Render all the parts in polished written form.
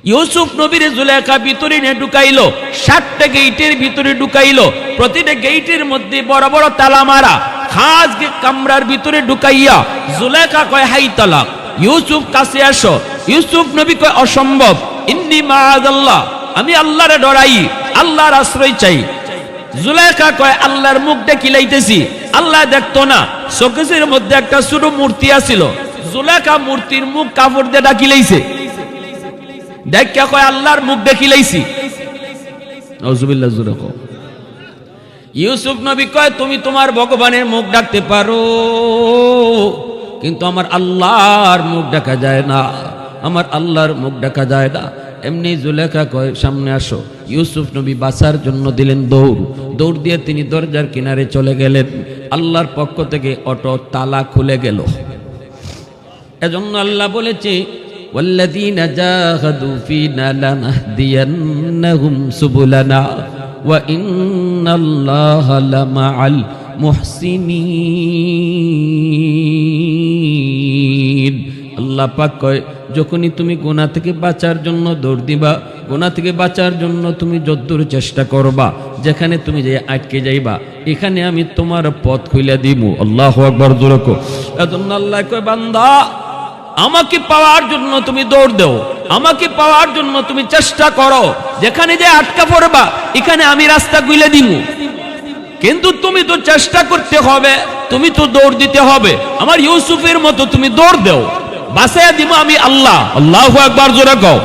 ইউসুফ নবীরে জুলেখা ভিতরে নিয়ে ঢুকাইলো, 7টা গেইটের ভিতরে ঢুকাইলো, প্রতিটা গেইটের মধ্যে বড় বড় তালা মারা। খাস কামরার ভিতরে ঢুকাইয়া জুলেখা কয় হাই তালাক, ইউসুফ কাছে আসো। ইউসুফ নবী কয় অসম্ভব, ইন্নী মাআযাল্লাহ, আমি আল্লাহরে ডরাই, আল্লাহর আশ্রয় চাই। জুলেখা কয় আল্লাহর মুখ দেখিলাইতেছি, আল্লাহ দেখতো না। শোকেসের মধ্যে একটা ছোট মূর্তি আছিল, জুলেখা মূর্তির মুখ কাপড় দিয়ে ঢাকিলাইছে। দেখা কয় আল্লাহর মুখ দেখিলাইছি। নাউজুবিল্লাহ জুরে কও। ইউসুফ নবী কয় তুমি তোমার ভগবানের মুখ ডাকতে পারো, কিন্তু আমার আল্লাহর মুখ দেখা যায় না, আমার আল্লাহর মুখ দেখা যায় না। এমনি জুলেখা কয় সামনে আসো। ইউসুফ নবী বাঁচার জন্য দিলেন দৌড়, দৌড় দিয়ে তিনি দরজার কিনারে চলে গেলেন। আল্লাহর পক্ষ থেকে অটো তালা খুলে গেল। এজন্য আল্লাহ বলেছে والذين جاهدوا فينا لنهدينهم سبلنا وإن الله لمع المحسنين। আল্লাহ পাক কয় যখনই তুমি গুনাহ থেকে বাঁচার জন্য দৌড় দিবা, গুনাহ থেকে বাঁচার জন্য তুমি যদ্দূর চেষ্টা করবা, যেখানে তুমি যে আটকে যাইবা এখানে আমি তোমার পথ খুলে দিব। আল্লাহু আকবার জোরে কও। এজন্য আল্লাহ কয় বান্দা আমাকে পাওয়ার জন্য তুমি দৌড় দাও, আমাকে পাওয়ার জন্য তুমি চেষ্টা করো, যেখানে যে আটকা পড়বা এখানে আমি রাস্তা খুলে দিব। কিন্তু তুমি তো চেষ্টা করতে হবে, তুমি তো দৌড় দিতে হবে। আমার ইউসুফের মতো তুমি দৌড় দাও, বাঁচাইয়া দিব আমি আল্লাহ। আল্লাহু আকবার জোরে কও।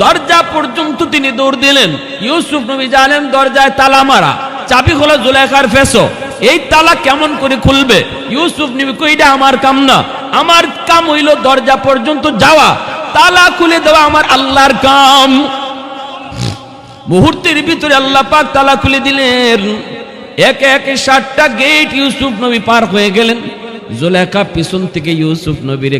দরজা পর্যন্ত তিনি দৌড় দিলেন। ইউসুফ নবী জানেন দরজায় তালা মারা, চাবি হলো জুলেখার ফেসো। এই তালা কেমন করে খুলবে? ইউসুফ নবী কই এটা আমার কাম না, আমার কাম হইল দরজা পর্যন্ত যাওয়া, তালা খুলে দেওয়া আমার আল্লাহর কাম। মুহূর্তের ভিতরে আল্লাহ পাক তালা খুলে দিলেন। একে একে 7টা গেট ইউসুফ নবী পার হয়ে গেলেন। জুলেখা পিছন থেকে ইউসুফ নবীর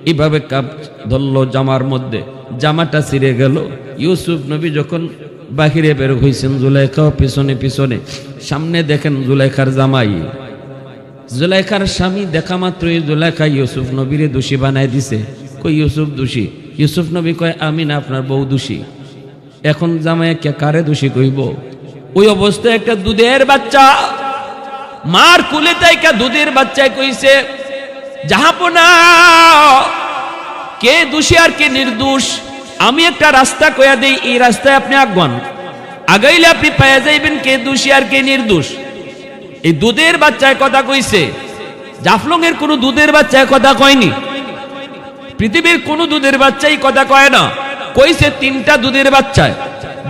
এইভাবে কাপ ধরলো জামার মধ্যে, জামাটা ছিঁড়ে গেল। ইউসুফ নবী যখন বাহিরে বের হয়েছেন, জুলেখাও পিছনে পিছনে। সামনে দেখেন জুলেখার জামাই, জুলেখার স্বামী। দেখা মাত্রই জুলেখা ইউসুফ নবীরে দোষী বানায় দিছে। কই ইউসুফ দোষী? ইউসুফ নবী কয় আমি না, আপনার বউ দোষী। এখন জামাই কারে দোষী কইব? ওই অবস্থায় একটা দুধের বাচ্চা মার কুলে তাইকা দুধের বাচ্চায় কইছে জাহাপনা কে দোষী আর কে নির্দোষ? আমি একটা রাস্তা কইয়া দেই, এই রাস্তায় আপনি আগান, আগাইলে আপনি পাওয়া যাইবেন কে দোষী আর কে নির্দোষ। এই দুধের বাচ্চায় কথা কইছে, জাফলং এর কোন দুধের বাচ্চায় কথা কয়নি, পৃথিবীর কোন দুধের বাচ্চাই কথা কয় না। কইছে 3টা দুধের বাচ্চায়।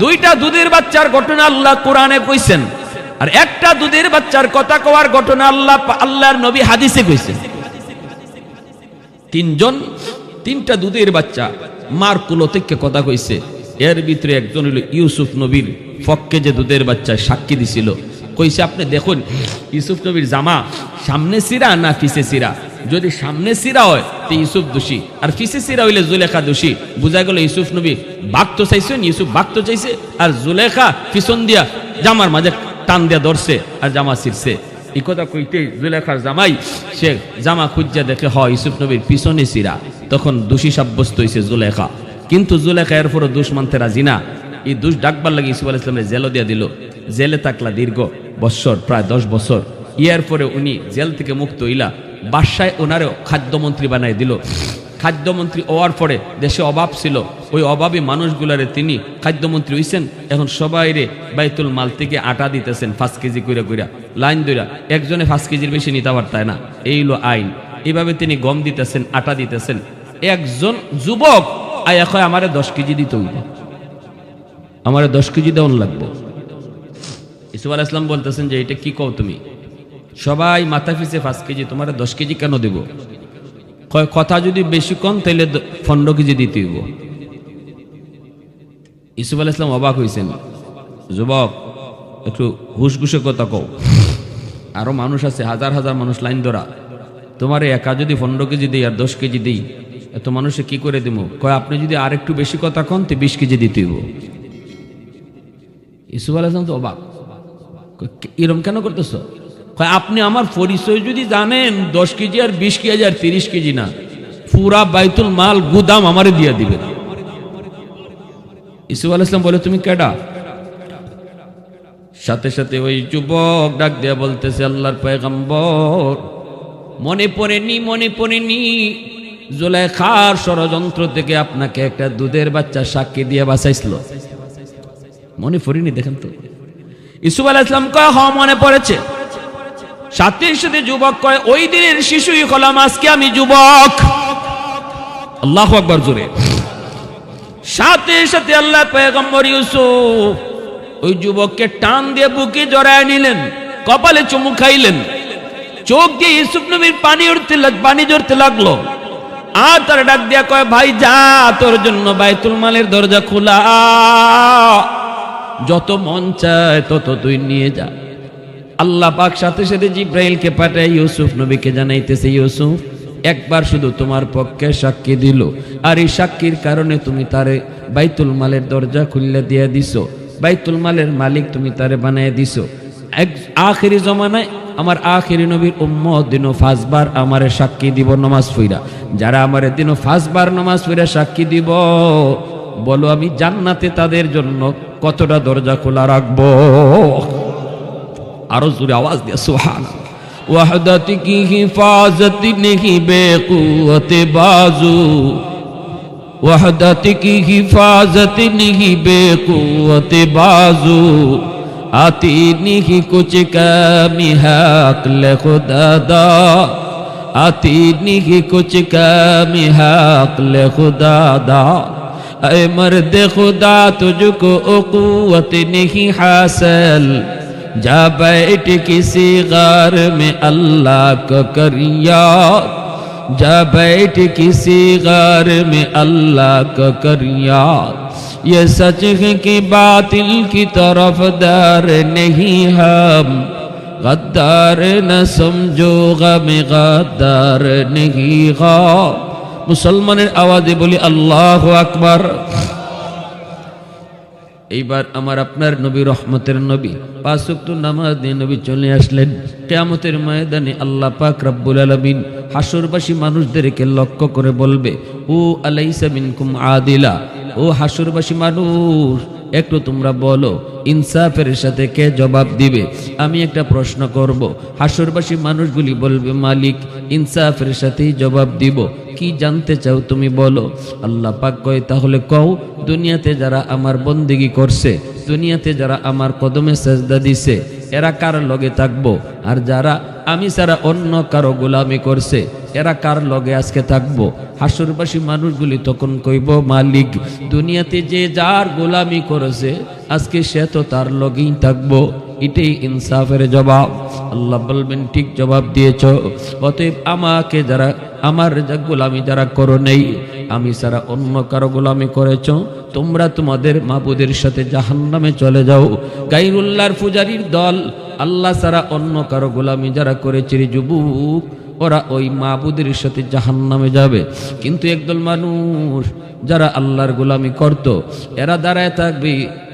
2টা দুধের বাচ্চার ঘটনা আল্লাহ কোরআনে কইছেন, আর একটা দুধের বাচ্চার কথা কওয়ার ঘটনা আল্লাহর নবী হাদিসে কইছেন। 3টা দুধের বাচ্চা মার কুলো থেকে কথা কইছে। এর ভিতরে একজন হইল ইউসুফ নবীর পক্ষে যে দুধের বাচ্চা সাক্ষী দিছিল। কইছে আপনি দেখুন ইউসুফ নবীর জামা সামনে সিরা না পিছে সিরা? যদি সামনে সিরা হয় তো ইউসুফ দোষী, আর পিছে সিরা হইলে জুলেখা দোষী। বুঝা গেল ইউসুফ নবী বাঘতো চাইছেন, ইউসুফ বাঘতো চাইছে, আর জুলেখা পিছন দিয়া জামার মাঝে টান দিয়া ধরছে আর জামা ছিঁড়ছে। এই কথা কইতে জুলেখার জামাই সে জামা খুঁজা দেখে হয় ইউসুফ নবীর পিছনে সিরা, তখন দোষী সাব্যস্ত হয়েছে জুলেখা। কিন্তু জুলেখা এরপরও দোষ মানতে রাজি না। এই দোষ ডাকবার লাগে ইউসুফ আলাইহিস সালামের জেলও দিয়া দিল। জেলে থাকলা দীর্ঘ বছর, প্রায় 10 বছর। ইয়ার পরে উনি জেল থেকে মুক্ত হইলা, বাদশায় ওনারও খাদ্যমন্ত্রী বানাই দিল। খাদ্যমন্ত্রী হওয়ার পরে দেশে অভাব ছিল, ওই অভাবী মানুষগুলারে তিনি খাদ্যমন্ত্রী হইছেন। এখন সবাই রে বাইতুল মাল থেকে আটা দিতেছেন 5 কেজি কইরা কইরা, লাইন দইরা। একজনে 5 কেজির বেশি নিতে পারতায় না, এই হলো আইন। এইভাবে তিনি গম দিতেছেন, আটা দিতেছেন। একজন যুবক আয়া কয় আমারে 10 কেজি দিতে হইবে, আমারে 10 কেজি দেওয়ান লাগবে। ইউসুফ আলাইহিস সালাম বলতেছেন যে এটা কি কও তুমি? সবাই মাথা পিছে 5 কেজি, তোমার 10 কেজি কেন দেব? কথা যদি বেশি কম তাইলে 15 কেজি দিতে হইব। ইউসুফ আলাইহিস সালাম অবাক হইছেন, যুবক একটু হুশগুশে কথা কও, আরো মানুষ আছে, হাজার হাজার মানুষ লাইন ধরা, তোমার একা যদি 15 কেজি দিই আর 10 কেজি দিই এত মানুষে কি করে দিব? কয় আপনি যদি আর একটু বেশি কথা কন তো 20 কেজি দিতে হইব। ইউসুফ আলাইহিস সালাম তো অবাক, এরকম কেন করতেছ? আপনি আমার পরিচয় যদি জানেন 10 কেজি আর 20 কেজি আর 30 কেজি না, পুরা বাইতুল মাল গুদাম আমারে দিয়ে দিবেন। ইউসুফ আলাইহিস সালাম বলে তুমি কেডা? সাথে সাথে ওই যুবক ডাক দিয়া বলতেছে আল্লাহর পয়গম্বর, মনে পড়েনি জুলাইখার ষড়যন্ত্র থেকে আপনাকে একটা দুধের বাচ্চা সাক্ষী দিয়ে বাঁচাইছিল, মনে পড়েনি? দেখেন তো। ইউসুফ আলাইহিস সালাম কয় হ্যাঁ মনে পড়েছে। সাথে সাথে যুবক কয় ওই দিনের শিশুই হলাম, আজকে আমি যুবক। আল্লাহু আকবার জোরে। সাথে সাথে আল্লাহ পয়গম্বর ইউসুফ ওই যুবককে টান দিয়ে বুকে জড়ায় নিলেন, কপালে চুমু খাইলেন, চোখ দিয়ে ইউসুফ নবীর পানি ঝরতে লাগলো। আর তার ডাক দিয়া কয় ভাই যা, তোর জন্য বাইতুল মালের দরজা খোলা, যত মন চায় তত তুই নিয়ে যা। আল্লাহ পাক সাথে সাথে জিব্রাইলকে পাঠায় ইউসুফ নবীকে জানাইতেছে ইউসুফ একবার শুধু তোমার পক্ষে সাক্ষী দিল, আর এই সাক্ষীর কারণে তুমি তারে বাইতুল মালের দরজা খুলে দিয়ে দিছো, বাইতুল মালের মালিক তুমি তারে বানায় দিছো। আখিরি জমানায় আমার আখিরি নবীর উম্মত দিনও 5 বার আমারে সাক্ষী দিব নামাজ পড়া। যারা আমারে দিনও 5 বার নামাজ পড়া সাক্ষী দিব, বলো আমি জান্নাতে তাদের জন্য কতটা দরজা খোলা রাখবো। আরো জোরে আওয়াজ দিয়ে সুবহানাল্লাহ। वहदत की हिफाजत नहीं बेक़ुवत बाजू, वहदत की हिफाजत नहीं बेक़ुवत बाजू, आती नहीं कुछ कमी है अक्ल खुदा दा, आती नहीं कुछ कमी है अक्ल खुदा दा। ऐ मर्द खुदा तुझको क़ुव्वत नहीं हासिल, जा बैठ किसी गार में अल्लाह को कर याद, जा बैठ किसी गार में अल्लाह को कर याद। ये सच है कि बातिल की तरफ दार नहीं हम, गद्दार न समझो गम गद्दार नहीं ग़म। मुसलमाনের আওয়াজে বলি আল্লাহু আকবার। এইবার আমার আপনার নবী রহমতের নবী 5 ওয়াক্ত নামাজ দিয়ে নবী চলে আসলেন। কিয়ামতের ময়দানে আল্লাহ পাক রব্বুল আলামিন হাসরবাসী মানুষদেরকে লক্ষ্য করে বলবে ও আলাইসা মিনকুম আদিলা, ও হাসরবাসী মানুষ একটু তোমরা বলো ইনসাফের সাথে কে জবাব দিবে। আমি একটা প্রশ্ন করব, হাসরবাসী মানুষগুলি বলবে মালিক ইনসাফের সাথেই জবাব দিব। কি জানতে চাও তুমি বলো। আল্লাহ পাক কয় তাহলে কও দুনিয়াতে যারা আমার বন্দেগী করছে, দুনিয়াতে যারা আমার কদমে সেজদা দিছে, এরা কার লগে থাকবো? আর যারা আমি ছাড়া অন্য কারো গোলামি করছে, এরা কার লগে আজকে থাকবো? হাসরবাসী মানুষগুলি তখন কইব মালিক দুনিয়াতে যে যার গোলামি করেছে আজকে সে তো তার লগেই থাকবো। এটাই ইনসাফের জবাব। আল্লাহ বলবেন ঠিক জবাব দিয়েছ, অতএব আমাকে যারা আমার গোলামি যারা করো নেই, আমি ছাড়া অন্য কারো গোলামি করেছ, তোমরা তোমাদের মাবুদের সাথে জাহান্নামে চলে যাও। গায়রুল্লাহর পূজারীর দল, আল্লাহ ছাড়া অন্য কারো গোলামি যারা করেছে যুবক, ওরা ওই মাবুদের সাথে জাহান্নামে যাবে। কিন্তু একদল মানুষ যারা আল্লাহর গোলামি করত, এরা দাঁড়ায় থাকবে।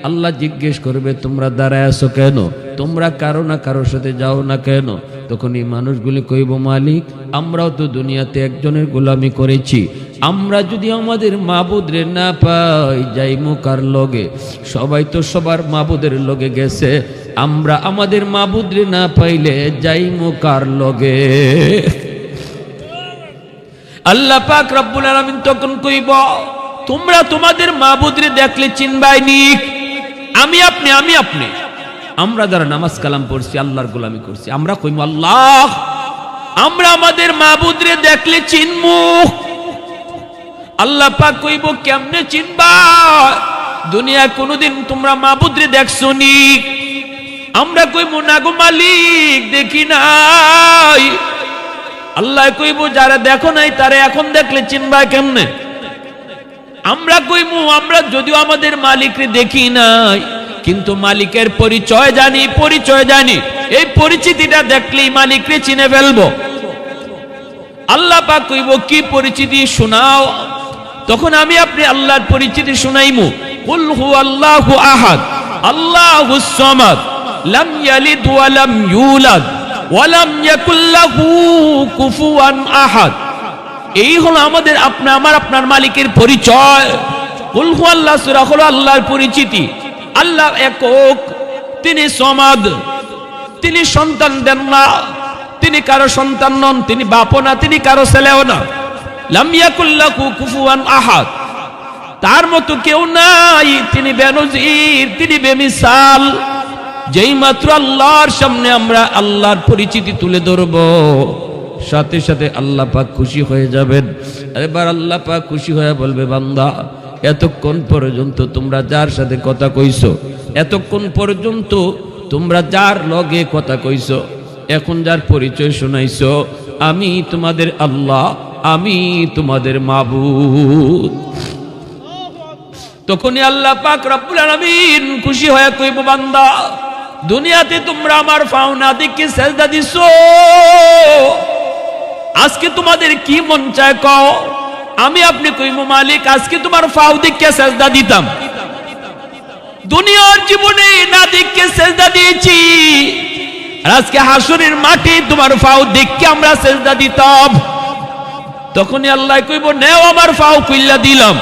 আল্লাহ জিজ্ঞেস করবে তোমরা দাঁড়ায় আছো কেন, তোমরা কারো না কারোর সাথে যাও না কেন? তখন এই মানুষগুলি কইব মালিক আমরাও তো দুনিয়াতে একজনের গোলামি করেছি, আমরা যদি আমাদের মাবুদরে না পাই যাইমু কার লগে? সবাই তো সবার মাবুদের লগে গেছে, আমরা আমাদের মাবুদরে না পাইলে যাইমু কার লগে? আল্লাহ পাক রব্বুল আলামিন তখন কইব তোমরা তোমাদের মাবুদরে দেখলে চিনবাইনি, আমি আপনি আমরা যারা নামাজ কালাম পড়ছি আল্লাহর গোলামি করছি, আমরা কইমু আল্লাহ আমরা আমাদের মাবুদরে দেখলে চিনমু। আল্লাহ পাক কইব কেমনে চিনবা? দুনিয়া কোনদিন তোমরা মাবুদরে দেখছো নি? আমরা কইমু না গো মালিক দেখি নাই। আল্লাহ কইব যারা দেখো নাই তারে এখন দেখলে চিনবা কেমনে? আমরা কইমু আমরা যদিও আমাদের মালিকরে দেখি নাই, কিন্তু মালিকের পরিচয় জানি, এই পরিচিতিটা দেখলেই মালিকরে চিনে ফেলবো। আল্লাহ পাক কইব কি পরিচিতি শোনাও? তখন আমি আপনি আল্লাহর পরিচিতি শুনাইমু। কুল হুয়াল্লাহু আহাদ আল্লাহুস সামাদ লাম ইয়ালিদ ওয়া লাম ইউলাদ ওয়া লাম ইয়াকুল লাহু কুফুয়ান আহাদ। এই হলো আমাদের আপনার মালিকের পরিচয়। কুল হুয়াল্লাহ সূরা হলো আল্লাহর পরিচিতি। আল্লাহ একক, তিনি সমাদ, তিনি সন্তান দেন না, তিনি কারো সন্তান নন, তিনি বাপও না, তিনি কারো ছেলেও না। লাম ইয়াকুল লাহু কুফুয়ান আহাদ, তার মতো কেউ নাই, তিনি বেনজির, তিনি বেমিসাল। যেই মাত্র আল্লাহর সামনে আমরা আল্লাহর পরিচিতি তুলে ধরব, সাথে সাথে আল্লাহ পাক খুশি হয়ে যাবেন। এবার আল্লাহ পাক খুশি হয়ে বলবে, বান্দা এতক্ষণ পর্যন্ত তোমরা যার সাথে কথা কইছো, এতক্ষণ পর্যন্ত তোমরা যার লগে কথা কইছো, এখন যার পরিচয় শোনাইছো, আমি তোমাদের আল্লাহ, আমি তোমাদের মাবুদ। তখনই আল্লাহ পাক রব্বুল আলামিন খুশি হয়ে কইব, বান্দা দুনিয়াতে তোমরা আমার পাওনা দিকে সেজদা দিছো, আজকে তোমাদের কি মন চায় কও, আমি আপনি কইব মালিক আজকে তোমার পাও দিকে সেজদা দিতাম। দুনিয়ার জীবনে না দিকে সেজদা দিয়েছি, আর আজকে হাসরের মাঠে তোমার পাও দিকে আমরা সেজদা দিতাম। তখনই আল্লাহ কইব, নেও আমার পাও খুইলা দিলাম।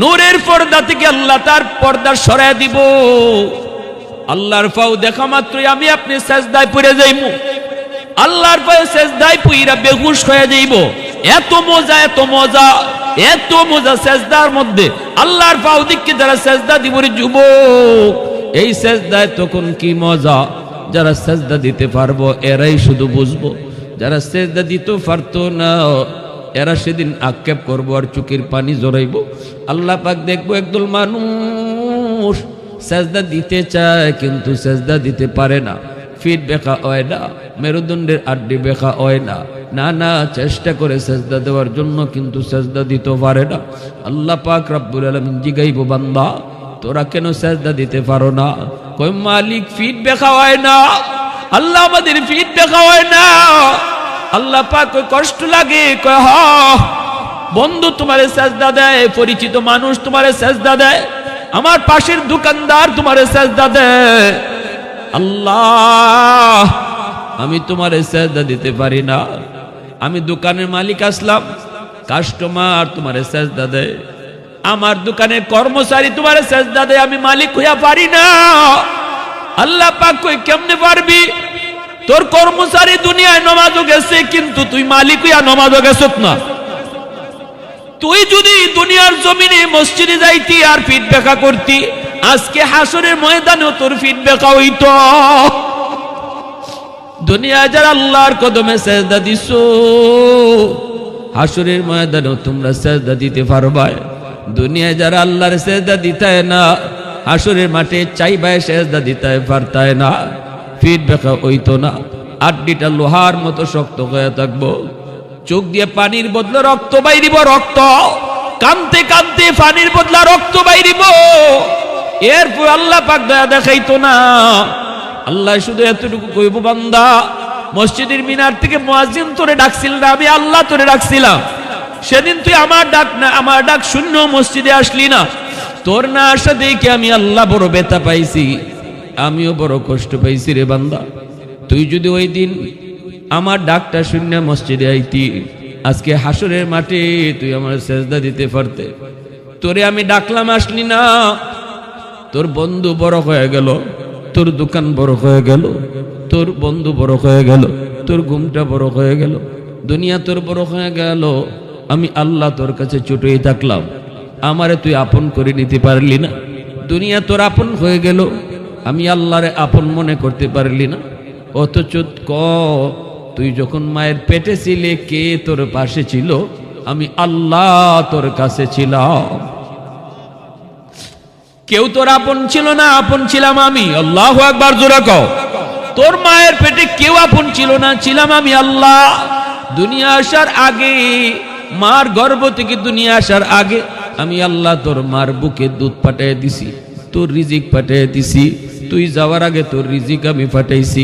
নূরের পর্দা থেকে আল্লাহ তার পর্দা সরায় দিব। আল্লাহর পাও দেখা মাত্রই আমি আপনি সেজদায় পড়ে যাইব, আল্লাহর পায়ে সেজদায় পইরা বেহুশ হয়ে যাইব। এত মজা, এত মজা, এত মজা সেজদার মধ্যে। আল্লাহর পাও দিকে যারা সেজদা দিব রে যুবক, এই সেজদায় তখন কি মজা। যারা সেজদা দিতে পারবো এরাই শুধু বুঝবো, যারা সেজদা দিতে পারতো না এরা সেদিন আক্ষেপ করবো আর চোখের পানি জড়াইব। আল্লাহ পাক দেখবো একদল মানুষ সেজদা দিতে চায় কিন্তু সেজদা দিতে পারে না, ফিট বেকা হয় না, মেরুদণ্ডের আড্ডি বেকা হয় না, নানা চেষ্টা করে সেজদা দেওয়ার জন্য কিন্তু সেজদা দিতে পারে না। আল্লাহ পাক রব্বুল আলামিন জিগাইব, বান্দা তোরা কেন সেজদা দিতে পারো না? কই মালিক ফিট বেকা হয় না, আল্লাহ আমাদের ফিট বেকা হয় না। আল্লাহ পাক কই কষ্ট লাগে, কয় হ বন্ধু তোমারে সেজদা দেয়, পরিচিত মানুষ তোমারে সেজদা দেয়, আমার পাশের দোকানদার তোমারে সেজদা দেয়। আল্লাহ আমি তোমারে সেজদা দিতে পারি না, আমি দোকানের মালিক আসলাম, কাস্টমার তোমারে সেজদা দেয়, আমার দোকানের কর্মচারী তোমারে সেজদা দেয়, আমি মালিক হইয়া পারি না। আল্লাহ পাক কই কেমনে পারবি? তোর কর্মচারী দুনিয়ায় নামাজও গেছে কিন্তু তুই মালিক হইয়া নামাজও গেছত না। তুই যদি দুনিয়ার জমিনে মসজিদে যাইতি আর ফিট বেকা করতি, আজকে হাসরের ময়দানেও তোর ফিট বেকা হইতো। দুনিয়ায় যারা আল্লাহর কদমে সেজদা দিছো, হাসরের ময়দানেও তোমরা সেজদা দিতে পারবা। দুনিয়ায় যারা আল্লাহর সেজদা দিতায় না, হাসরের মাঠে চাইবায় সেজদা দিতায় পারতায় না, ফিট বেকা হইতো না, আড্ডিটা লোহার মতো শক্ত হয়ে থাকবো, চোখ দিয়ে পানির বদলে রক্ত বাইরিব, রক্ত কানতে কানতে পানির বদলা রক্ত বাইরিব। এরপর আল্লাহ পাক দয়া দেখাইতো না। আল্লাহ শুধু এতটুকু কইব, বান্দা মসজিদের মিনার থেকে মুয়াজ্জিন তোরে ডাকছিল না, আমি আল্লাহ তোরে ডাকছিলাম। সেদিন তুই আমার ডাক না, আমার ডাক শূন্য মসজিদে আসলি না। তোর না আসা দেখে আমি আল্লাহ বড় ব্যথা পাইছি, আমিও বড় কষ্ট পাইছি রে বান্দা। তুই যদি ওই দিন আমার ডাকটা শূন্য মসজিদে আইতি, আজকে হাসরের মাঠে তুই আমার সেজদা দিতে পারতে। তোরে আমি ডাকলাম, আসলি না। তোর বন্ধু বড় হয়ে গেল, তোর দোকান বড় হয়ে গেল, তোর বন্ধু বড় হয়ে গেল, তোর ঘুমটা বড় হয়ে গেল, দুনিয়া তোর বড় হয়ে গেল, আমি আল্লাহ তোর কাছে ছুটেই থাকলাম, আমারে তুই আপন করে নিতে পারলি না। দুনিয়া তোর আপন হয়ে গেল, আমি আল্লাহরে আপন মনে করতে পারলি না। অথচ তুই যখন মায়ের পেটে ছিলে কে তোর পাশে ছিল? আমি আল্লাহ তোর কাছে ছিলাম। কেউ তোর আপন ছিল না, আপন ছিলাম আমি। আল্লাহু আকবার জোরে কও। তোর মায়ের পেটে কেউ আপন ছিল না, ছিলাম আমি আল্লাহ। দুনিয়া আসার আগে, মার গর্ভ থেকে দুনিয়া আসার আগে আমি আল্লাহ তোর মার বুকে দুধ পাঠিয়ে দিছি, তোর রিজিক পাঠিয়ে দিছি। তুই যাওয়ার আগে তোর রিজিক আমি পাঠাইছি।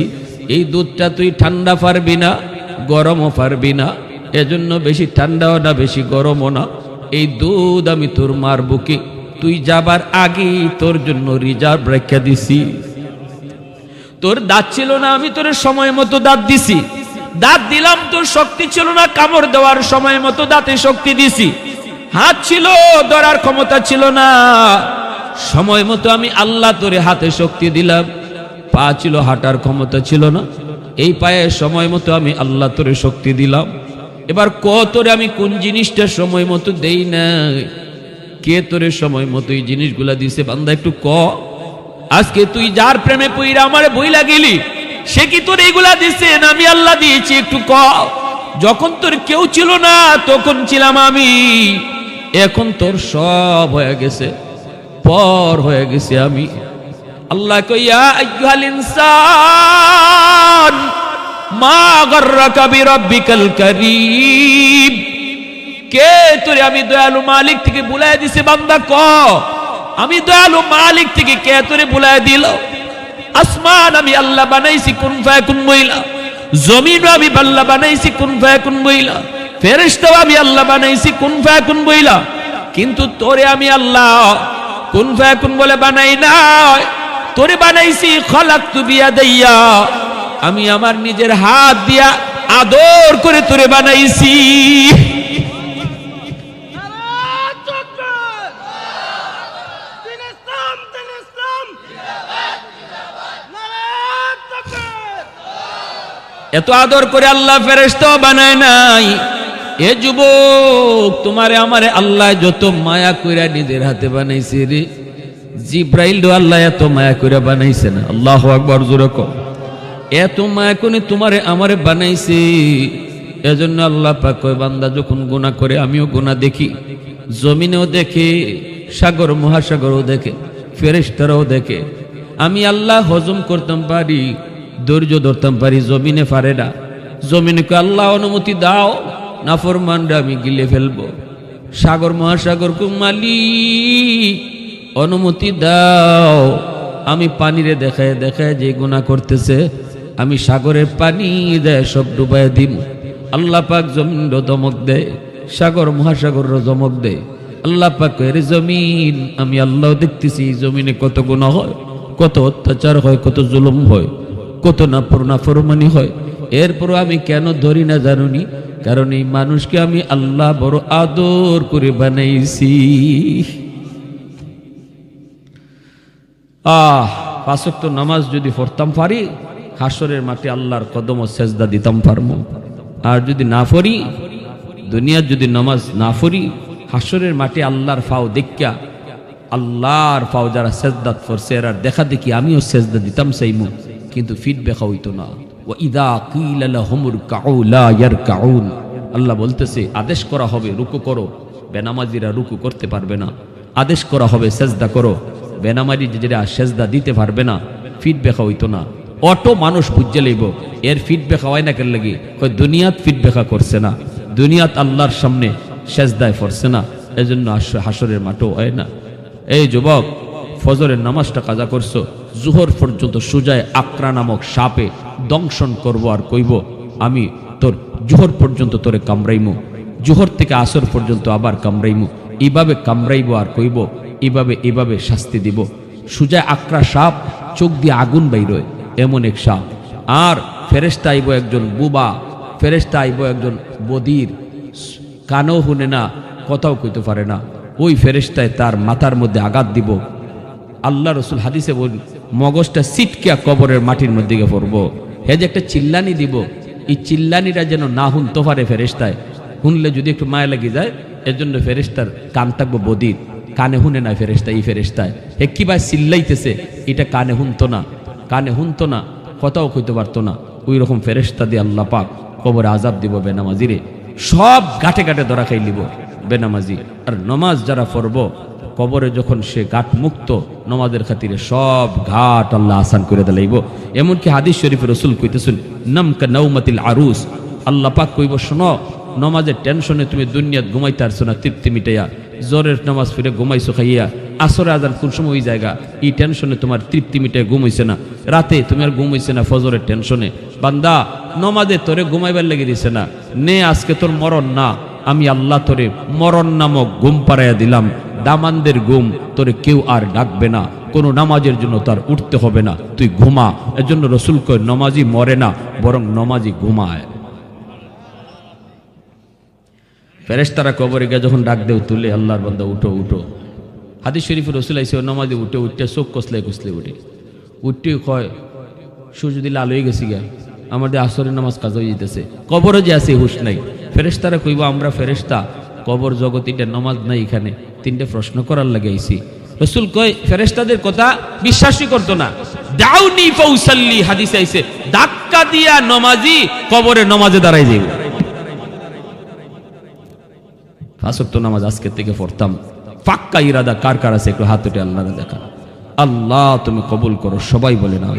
এই দুধটা তুই ঠান্ডা পারবি না, গরমও পারবি না, এজন্য বেশি ঠান্ডাও না বেশি গরমও না। এই দুধ আমি তোর মার বুকে তুই যাবার আগে তোর জন্য রিজার্ভ রেখে দিছি। তোর দাঁত ছিল না, আমি তোর সময় মতো দাঁত দিছি। দাঁত দিলাম, তোর শক্তি ছিল না, কামড় দেওয়ার সময় মতো দাঁতে শক্তি দিছি। হাত ছিল, ধরার ক্ষমতা ছিল না। সময় মতো আমি আল্লাহ তোরে হাতে শক্তি দিলাম। পা ছিল, হাঁটার ক্ষমতা ছিল না, এই পায়ে সময় মতো আমি আল্লাহ তোরে শক্তি দিলাম। এবার তোরে আমি কোন জিনিসটা সময় মতো দেই না? কে তোরে সময় মতো এই জিনিসগুলা দিছে? বান্দা একটু আজকে তুই যার প্রেমে পইরা আমারে বইলা গেলি, সে কি তোর এইগুলা দিছে না আমি আল্লাহ দিয়েছি? একটু যখন তোর কেউ ছিল না তখন ছিলাম আমি। এখন তোর সব হয়ে গেছে, পর হয়ে গেছে আমি। আল্লাহ কইয়া আইয়ুহাল ইনসান মা গাররাকা বিরাব্বিকাল কারীম। কে তোরে আমি দয়ালু মালিক থেকে বুলায় দিছে? বান্দা আমি দয়ালু মালিক থেকে কে তোরে বুলায় দিল? আসমান আমি আল্লাহ বানাইছি কুন ফায়াকুন বইলা, জমিন আমি আল্লাহ বানাইছি কুন ফায়াকুন বইলা, ফেরেশতাও আমি আল্লাহ বানাইছি কুন ফায়াকুন বইলা। কিন্তু তোরে আমি আল্লাহ কুন ফায়াকুন বলে বানাই নাই, তোরে বানাইছি খলাকতু বিয়াদাইয়া, আমি আমার নিজের হাত দিয়া আদর করে তোরে বানাইছি। এত আদর করে আল্লাহ ফেরেশতাও বানায় নাই। এ যুবক, তোমারে আমারে আল্লাহ যত মায়া কইরা নিজের হাতে বানাইছে রে, জিব্রাইল ও আল্লাহ এত মায়া কইরা বানাইছে না? আল্লাহু আকবার, জোরে কও। এত মায়া করে তোমারে আমারে বানাইছে। এজন্য আল্লাহ পাক কয়, বান্দা যখন গুনাহ করে আমিও গুনাহ দেখি, জমিনেও দেখে, সাগর মহাসাগরও দেখে, ফেরেশতারাও দেখে। আমি আল্লাহ হজম করতাম পারি, ধৈর্য ধরতাম পারি, জমিনে পারে না। জমিনকে আল্লাহ অনুমতি দাও, নাফরমানরা আমি গিলে ফেলবো। সাগর মহাসাগর কো মালিক অনুমতি দাও, আমি পানিরে দেখায় দেখায় যে গুনাহ করতেছে আমি সাগরের পানি দেয় সব ডুবাই দিম। আল্লাহ পাক জমিনও ধমক দেয়, সাগর মহাসাগরও ধমক দেয়। আল্লাহ পাক কয়, জমিন আমি আল্লাহ দেখতেছি জমিনে কত গুনাহ হয়, কত অত্যাচার হয়, কত জুলুম হয়, কত নাফরমানি হয়। এরপরও আমি কেন ধরি না জানুনি? কারণ এই মানুষকে আমি আল্লাহ বড় আদর করে বানাইছি। পাঁচ ওয়াক্ত নামাজ যদি পড়তাম পারি, হাসরের মাঠে আল্লাহর কদম ও সেজদা দিতাম পারমু। আর যদি না পড়ি, দুনিয়ার যদি নামাজ না পড়ি, হাসরের মাঠে আল্লাহর ফাও দেখা, আল্লাহর ফাও যারা সেজদাত করছে এরা দেখা দেখি আমিও সেজদা দিতাম চাইমু, কিন্তু ফিডব্যাক হইতো না। ওয়া ইযা কিলা লাহুমুর কাউ লা ইয়ারকাউন, আল্লাহ বলতেছে আদেশ করা হবে রুকু করো, বেনামাজিরা রুকু করতে পারবে না। আদেশ করা হবে সেজদা করো, বেনামাজি যেটা সেজদা দিতে পারবে না। ফিডব্যাক হইতো না। অটো মানুষ বুঝে লইব এর ফিডব্যাক হয় না কেন লাগি? কই দুনিয়াত ফিডব্যাক করছে না, দুনিয়াত আল্লাহর সামনে সেজদায় পড়ছে না, এজন্য হাসরের মাঠও হয় না। এই যুবক, ফজরের নামাজটা কাজা করছো, জুহর পর্যন্ত সুজায় আকরা নামক সাপে দংশন করব আর কইব আমি তোর জুহর পর্যন্ত তোরে কামড়াইমু, জুহর থেকে আসর পর্যন্ত আবার কামড়াইমু, এইভাবে কামড়াইব আর কইব এভাবে শাস্তি দিব। সুজায় আকরা সাপ, চোখ দিয়ে আগুন বাইরোয় এমন এক সাপ। আর ফেরেশতা আইব একজন বুবা, ফেরেশতা আইব একজন বদির, কানও শুনে না, কথাও কইতে পারে না। ওই ফেরেশতায় তার মাথার মধ্যে আঘাত দিব। আল্লাহ রসুল হাদিসে বল, মগজটা সিটকিয়া কবরের মাটির মধ্যে গিয়ে পড়বো। হে যে একটা চিল্লানি দিব, এই চিল্লানিটা যেন না শুনতে পারে ফেরেশতায়, শুনলে যদি একটু মায়া লেগে যায়, এর জন্য ফেরেশতার কান থাকবো বদির, কানে শুনে না ফেরেশতা। এই ফেরেশতায় হে কি ভাই চিল্লাইতেছে, এটা কানে শুনতো না, কথাও কইতে পারতো না। ওই রকম ফেরেশতা দিয়ে আল্লাহ পাক কবরে আযাব দিব বেনামাজিরে। সব ঘাটে ঘাটে ধরা খাই লিব বেনামাজি। আর নমাজ যারা পড়ব, কবরে যখন সে ঘাট মুক্ত, নমাজের খাতিরে সব ঘাট আল্লাহ আসান করে দিলাইব। এমনকি হাদিস শরীফে রাসূল কইতেছেন, নামকা নাউমাতিল আরুস, আল্লাহ পাক কইব শোনো, নমাজের টেনশনে তুমি দুনিয়াত ঘুমাইতে পারছো না, তৃপ্তি মিটাইয়া জোরের নামাজ ফিরে ঘুমাইছো খাইয়া, আসরে আজান কোন সময় ওই জায়গা, এই টেনশনে তোমার তৃপ্তি মিটাই ঘুম হইছে না, রাতে তুমি আর ঘুম হইছে না ফজরের টেনশনে। বান্দা, নমাজে তোরে ঘুমাইবার লেগে দিছে না, নে আজকে তোর মরণ না, আমি আল্লাহ তোরে মরণ নামক ঘুম পাড়াইয়া দিলাম। দামানদের ঘুম তোরে কেউ আর ডাকবে না, কোনো নামাজের জন্য তার উঠতে হবে না, তুই ঘুমা। এর জন্য রসুল কয় নমাজি মরে না, বরং নমাজি ঘুমায়। ফেরেশতারা কবরে গিয়ে যখন ডাক দেও তুলে, আল্লাহর বান্দা উঠো উঠো। হাদিস শরীফে রসুল আইসে নামাজে উঠে উঠতে চোখ কসলে কসলে উঠে উঠতে কয় সূর্য দিলে আলো হয়ে গেছি গা, আমাদের আসরের নামাজ কাজ হয়ে যেতেছে, কবরে যে আছে হুশ নাই। ফেরেশতারা কইব আমরা ফেরেশতা, কবর জগৎ এটা নামাজ নাই, এখানে তিনটে প্রশ্ন করার লাগে আইছি। রসুল কয় ফেরেশতাদের কথা বিশ্বাসই করতো না। দাউনি ফাউসাল্লি, হাদিসে আইছে ধাক্কা দিয়া নমাজি কবরে নমাজে দাঁড়াই যাইব। পাঁচ ওয়াক্ত নামাজ আজকে থেকে পড়তাম। পাক্কা ইরাদা কার কার আছে একটু হাত উঠে আল্লাহরে দেখা। আল্লাহ তুমি কবুল করো, সবাই বলে না।